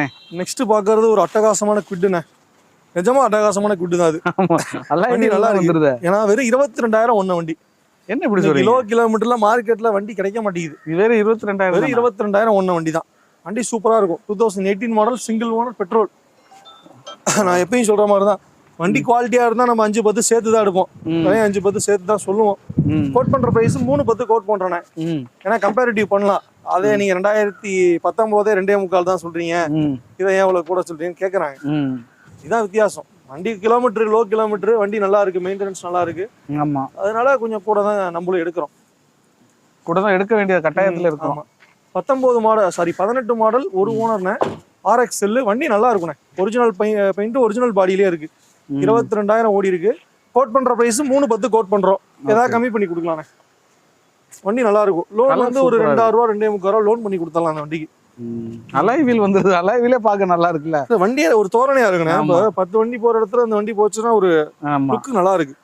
அண்ணே நெக்ஸ்ட் பாக்குறது ஒரு அட்டகாசமான குவிட்ண்ணே. நிஜமா அட்டகாசமான குவிட் தான் அது. வண்டி நல்லா இருக்கு. ஏன்னா வெறும் 22,000 ஒண்ணு வண்டி. என்ன இப்படி சொல்றீங்க? கிலோமீட்டர்ல மார்க்கெட்ல வண்டி கிடைக்க மாட்டேங்குது. இது வேற 22,000. வெறும் 22,000 ஒண்ணு வண்டி தான். வண்டி சூப்பரா இருக்கும். 2018 மாடல் சிங்கிள் ஓனர் பெட்ரோல். நான் எப்பயும் சொல்ற மாதிரி தான், வண்டி குவாலிட்டியா இருந்தா நம்ம 5-10 சேர்த்து தான் எடுப்போம். 5-10 சேர்த்து தான் சொல்லுவோம். கோட் பண்ற பிரைஸ் 3-10 கோட் பண்றேன். ஏன்னா கம்பேரிட்டிவ் பண்ணலாம். அதே நீங்க 2019 2.25 தான் சொல்றீங்க, இதை ஏன் இவ்வளவு கூட சொல்றீங்கன்னு கேக்குறாங்க. இதான் வித்தியாசம். வண்டி கிலோமீட்டர் லோ கிலோமீட்டர் வண்டி நல்லா இருக்கு, மெயின்டெனன்ஸ் நல்லா இருக்கு. ஆமா, அதனால கொஞ்சம் கூட தான் நம்மளும் எடுக்கிறோம். கூட தான் எடுக்க வேண்டிய கட்டாயத்துல இருக்கும். 19 மாடல் 18 மாடல் ஒரு ஓனர்னே, RXL வண்டி நல்லா இருக்குண்ணே. ஒரிஜினல் பெயிண்ட் ஒரிஜினல் பாடியிலே இருக்கு. 22,000 ஓடி இருக்கு. கோட் பண்ற பிரைஸ் 3-10 கோட் பண்றோம். ஏதாவது கம்மி பண்ணி கொடுக்கலாண்ணே. வண்டி நல்லா இருக்கும். லோன் வந்து ஒரு 2,000 ரூபா 2,300 ரூபா லோன் பண்ணி கொடுத்தலாம் அந்த வண்டிக்கு. அலாய் வீல் வந்தது. அலாய் வீலே பார்க்க நல்லா இருக்குல்ல. வண்டியே ஒரு தோரணையா இருக்குண்ணே. 10 வண்டி போற இடத்துல அந்த வண்டி போச்சுன்னா ஒரு லுக் நல்லா இருக்கு.